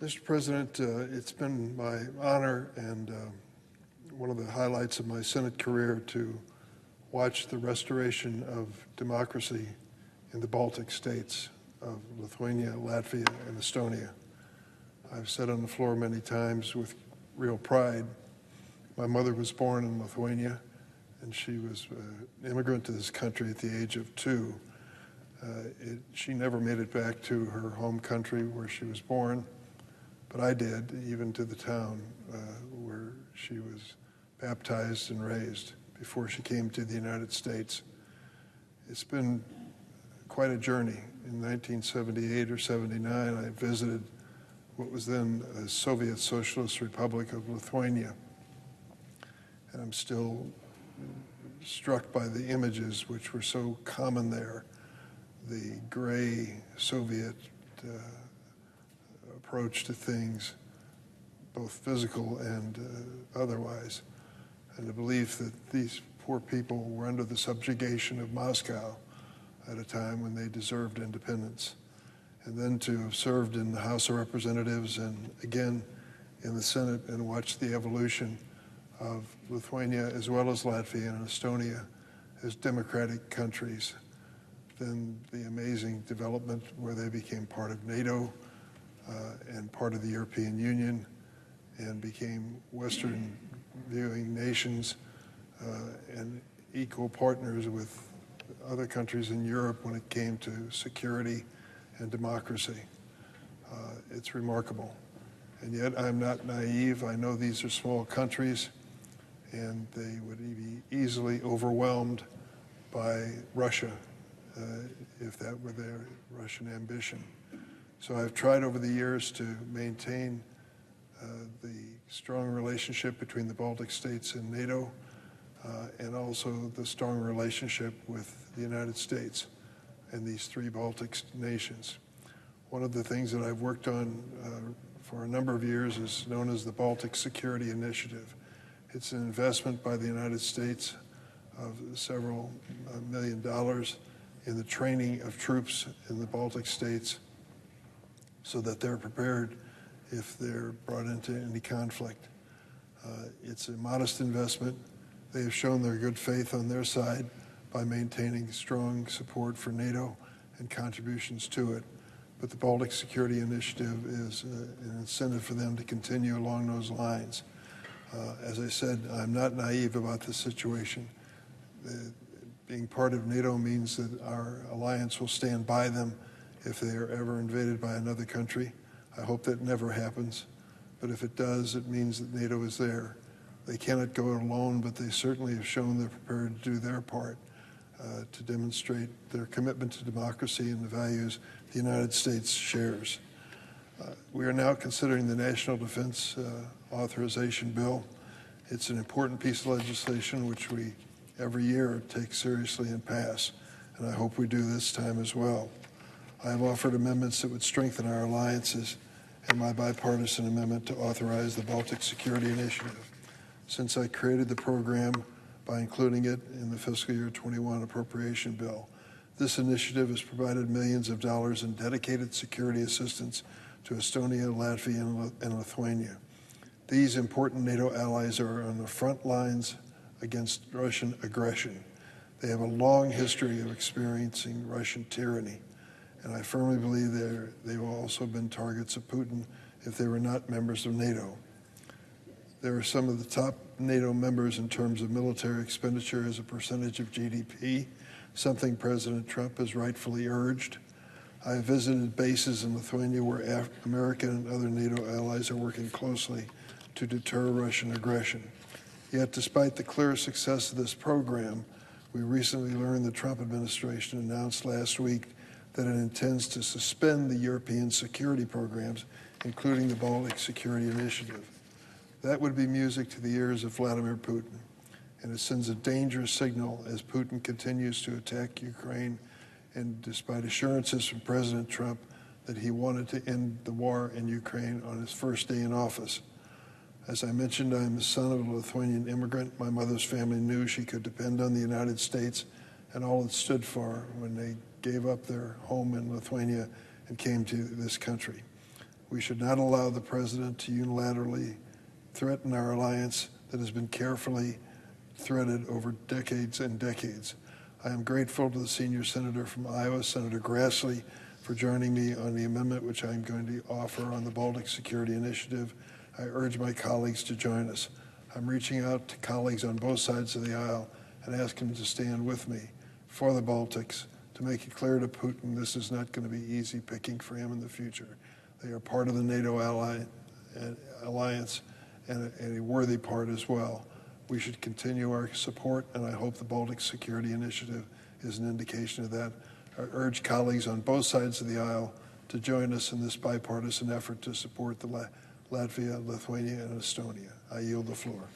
Mr. President, it's been my honor and one of the highlights of my Senate career to watch the restoration of democracy in the Baltic states of Lithuania, Latvia, and Estonia. I've said on the floor many times with real pride, my mother was born in Lithuania, and she was an immigrant to this country at the age of 2. She never made it back to her home country where she was born, but I did, even to the town where she was baptized and raised before she came to the United States. It's been quite a journey. In 1978 or 79, I visited what was then the Soviet Socialist Republic of Lithuania. And I'm still struck by the images which were so common there. The gray Soviet approach to things, both physical and otherwise, and the belief that these poor people were under the subjugation of Moscow at a time when they deserved independence. And then to have served in the House of Representatives and again in the Senate and watched the evolution of Lithuania as well as Latvia and Estonia as democratic countries. Then the amazing development where they became part of NATO and part of the European Union and became Western viewing nations and equal partners with other countries in Europe when it came to security and democracy. It's remarkable. And yet I'm not naive. I know these are small countries and they would be easily overwhelmed by Russia if that were their Russian ambition. So I've tried over the years to maintain the strong relationship between the Baltic states and NATO and also the strong relationship with the United States and these 3 Baltic nations. One of the things that I've worked on for a number of years is known as the Baltic Security Initiative. It's an investment by the United States of several $1 million in the training of troops in the Baltic states so that they're prepared if they're brought into any conflict. It's a modest investment. They have shown their good faith on their side by maintaining strong support for NATO and contributions to it. But the Baltic Security Initiative is an incentive for them to continue along those lines. As I said, I'm not naive about this situation. Being part of NATO means that our alliance will stand by them if they are ever invaded by another country. I hope that never happens, but if it does, it means that NATO is there. They cannot go it alone, but they certainly have shown they're prepared to do their part to demonstrate their commitment to democracy and the values the United States shares. We are now considering the National Defense Authorization Bill. It's an important piece of legislation which we every year take seriously and pass, and I hope we do this time as well. I have offered amendments that would strengthen our alliances and my bipartisan amendment to authorize the Baltic Security Initiative. Since I created the program by including it in the fiscal year 21 appropriation bill, this initiative has provided millions of dollars in dedicated security assistance to Estonia, Latvia, and Lithuania. These important NATO allies are on the front lines against Russian aggression. They have a long history of experiencing Russian tyranny, and I firmly believe they will also have been targets of Putin if they were not members of NATO. They are some of the top NATO members in terms of military expenditure as a percentage of GDP, something President Trump has rightfully urged. I have visited bases in Lithuania where American and other NATO allies are working closely to deter Russian aggression. Yet, despite the clear success of this program, we recently learned the Trump administration announced last week that it intends to suspend the European security programs, including the Baltic Security Initiative. That would be music to the ears of Vladimir Putin, and it sends a dangerous signal as Putin continues to attack Ukraine, and despite assurances from President Trump that he wanted to end the war in Ukraine on his first day in office. As I mentioned, I am the son of a Lithuanian immigrant. My mother's family knew she could depend on the United States and all it stood for when they gave up their home in Lithuania and came to this country. We should not allow the president to unilaterally threaten our alliance that has been carefully threaded over decades and decades. I am grateful to the senior senator from Iowa, Senator Grassley, for joining me on the amendment which I am going to offer on the Baltic Security Initiative. I urge my colleagues to join us. I'm reaching out to colleagues on both sides of the aisle and asking them to stand with me for the Baltics, to make it clear to Putin this is not going to be easy picking for him in the future. They are part of the NATO alliance and a worthy part as well. We should continue our support, and I hope the Baltic Security Initiative is an indication of that. I urge colleagues on both sides of the aisle to join us in this bipartisan effort to support the Latvia, Lithuania, and Estonia. I yield the floor.